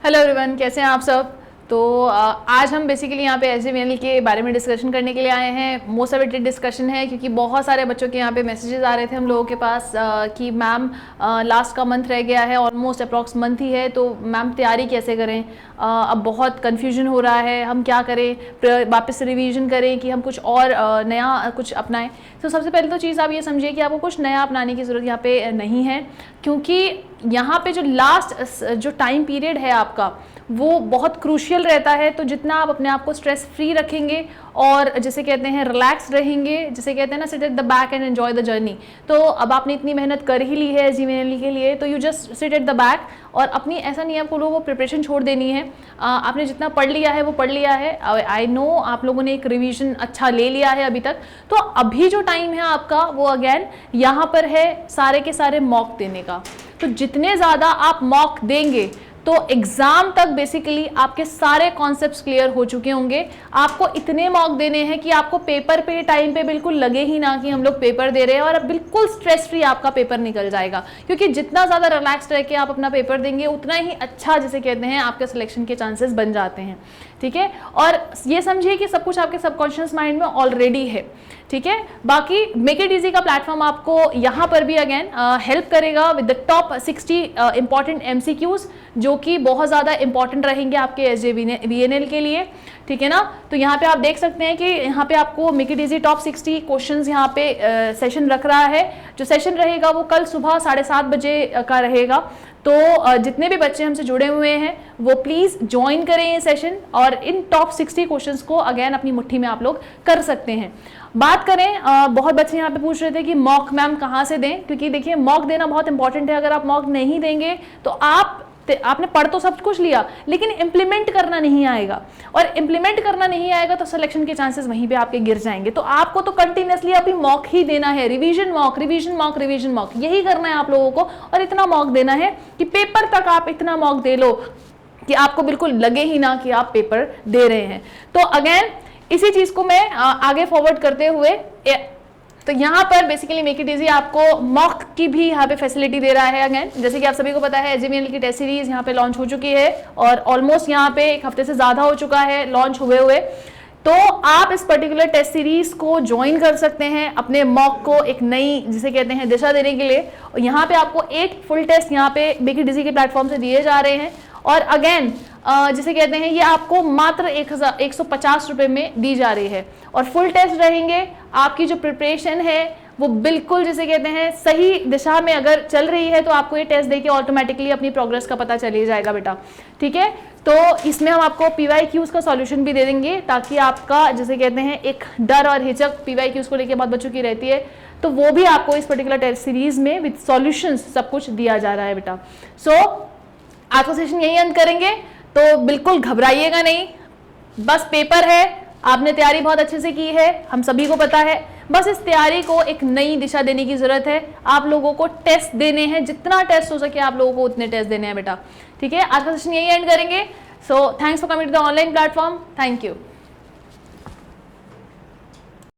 Hello everyone, कैसे हैं आप सब। तो आज हम बेसिकली यहाँ पे एसजीवीएनएल के बारे में डिस्कशन करने के लिए आए हैं। मोस्ट अवेटेड डिस्कशन है क्योंकि बहुत सारे बच्चों के यहाँ पे मैसेजेस आ रहे थे हम लोगों के पास कि मैम लास्ट का मंथ रह गया है, ऑलमोस्ट अप्रॉक्स मंथ ही है, तो मैम तैयारी कैसे करें। अब बहुत कन्फ्यूजन हो रहा है, हम क्या करें, वापस रिवीजन करें कि हम कुछ और नया कुछ अपनाएं। तो सबसे पहले तो चीज़ आप ये समझिए कि आपको कुछ नया अपनाने की ज़रूरत यहाँ पे नहीं है, क्योंकि यहाँ पे जो लास्ट जो टाइम पीरियड है आपका वो बहुत क्रूशियल रहता है। तो जितना आप अपने आप को स्ट्रेस फ्री रखेंगे और जिसे कहते हैं रिलैक्स रहेंगे, जिसे कहते हैं ना sit at the back and enjoy the journey. तो अब आपने इतनी मेहनत कर ही ली है एसजीवीएनएल के लिए, तो you just sit at the back और अपनी ऐसा नहीं आपको लोगों को प्रिपरेशन छोड़ देनी है। आपने जितना पढ़ लिया है वो पढ़ लिया है। आई नो आप लोगों ने एक रिवीजन अच्छा ले लिया है अभी तक, तो अभी जो टाइम है आपका वो अगेन यहाँ पर है सारे के सारे मॉक देने का। तो जितने ज़्यादा आप मॉक देंगे तो एग्जाम तक बेसिकली आपके सारे कॉन्सेप्ट्स क्लियर हो चुके होंगे। आपको इतने मॉक देने हैं कि आपको पेपर पे टाइम पे बिल्कुल लगे ही ना कि हम लोग पेपर दे रहे हैं, और अब बिल्कुल स्ट्रेस फ्री आपका पेपर निकल जाएगा। क्योंकि जितना ज़्यादा रिलैक्स रह के आप अपना पेपर देंगे उतना ही अच्छा, जिसे कहते हैं, आपके सिलेक्शन के चांसेस बन जाते हैं। ठीक है, और ये समझिए कि सब कुछ आपके सबकॉन्शियस माइंड में ऑलरेडी है। ठीक है, बाकी मेक इट इजी का प्लेटफॉर्म आपको यहाँ पर भी अगेन हेल्प करेगा with the top 60 important MCQs, जो कि बहुत ज़्यादा इंपॉर्टेंट रहेंगे आपके एसजीवीएनएल के लिए। ठीक है ना, तो यहाँ पे आप देख सकते हैं कि यहाँ पे आपको make it easy top 60 questions यहाँ पे सेशन रख रहा है। जो सेशन रहेगा वो कल सुबह 7:30 बजे का रहेगा। तो जितने भी बच्चे हमसे जुड़े हुए हैं वो प्लीज़ ज्वाइन करें ये सेशन, और इन टॉप 60 क्वेश्चंस को अगेन अपनी मुट्ठी में आप लोग कर सकते हैं। बात करें, बहुत बच्चे यहाँ पे पूछ रहे थे कि मॉक मैम कहाँ से दें, क्योंकि देखिए मॉक देना बहुत इंपॉर्टेंट है। अगर आप मॉक नहीं देंगे तो आपने पढ़ तो सब कुछ लिया लेकिन इंप्लीमेंट करना नहीं आएगा, और इंप्लीमेंट करना नहीं आएगा तो सिलेक्शन के चांसेस वहीं पे आपके गिर जाएंगे। तो आपको तो कंटिन्यूसली अभी मॉक ही देना है, revision mock, revision mock, revision mock, यही करना है आप लोगों को। और इतना मॉक देना है कि पेपर तक आप इतना मॉक दे लो कि आपको बिल्कुल लगे ही ना कि आप पेपर दे रहे हैं। तो अगेन इसी चीज को मैं आगे फॉरवर्ड करते हुए, तो यहाँ पर बेसिकली मेक इट इजी आपको मॉक की भी यहाँ पे फैसिलिटी दे रहा है। अगेन जैसे कि आप सभी को पता है एसजीवीएनएल की टेस्ट सीरीज यहाँ पे लॉन्च हो चुकी है, और ऑलमोस्ट यहाँ पे एक हफ्ते से ज्यादा हो चुका है लॉन्च हुए। तो आप इस पर्टिकुलर टेस्ट सीरीज को ज्वाइन कर सकते हैं अपने मॉक को एक नई, जिसे कहते हैं, दिशा देने के लिए। और यहाँ पे आपको 8 फुल टेस्ट यहाँ पे मेक इट इजी के प्लेटफॉर्म से दिए जा रहे हैं, और अगेन जिसे कहते हैं ये आपको मात्र 150 रुपए में दी जा रही है। और फुल टेस्ट रहेंगे, आपकी जो प्रिपरेशन है वो बिल्कुल, जिसे कहते हैं, सही दिशा में अगर चल रही है तो आपको ये टेस्ट देके ऑटोमेटिकली अपनी प्रोग्रेस का पता चल ही जाएगा बेटा। ठीक है, तो इसमें हम आपको पीवाईक्यूज का सॉल्यूशन भी दे देंगे, ताकि आपका, जिसे कहते हैं, एक डर और हिचक पीवाईक्यूज को लेकर बहुत बच्चों की रहती है, तो वो भी आपको इस पर्टिकुलर टेस्ट सीरीज में विद सॉल्यूशंस सब कुछ दिया जा रहा है बेटा। सो आज का सेशन यही अंत करेंगे, तो बिल्कुल घबराइएगा नहीं, बस पेपर है, आपने तैयारी बहुत अच्छे से की है, हम सभी को पता है। बस इस तैयारी को एक नई दिशा देने की जरूरत है। आप लोगों को टेस्ट देने हैं, जितना टेस्ट हो सके आप लोगों को उतने टेस्ट देने हैं बेटा। ठीक है, आज का सेशन यही एंड करेंगे। So thanks for coming to the online platform. Thank you.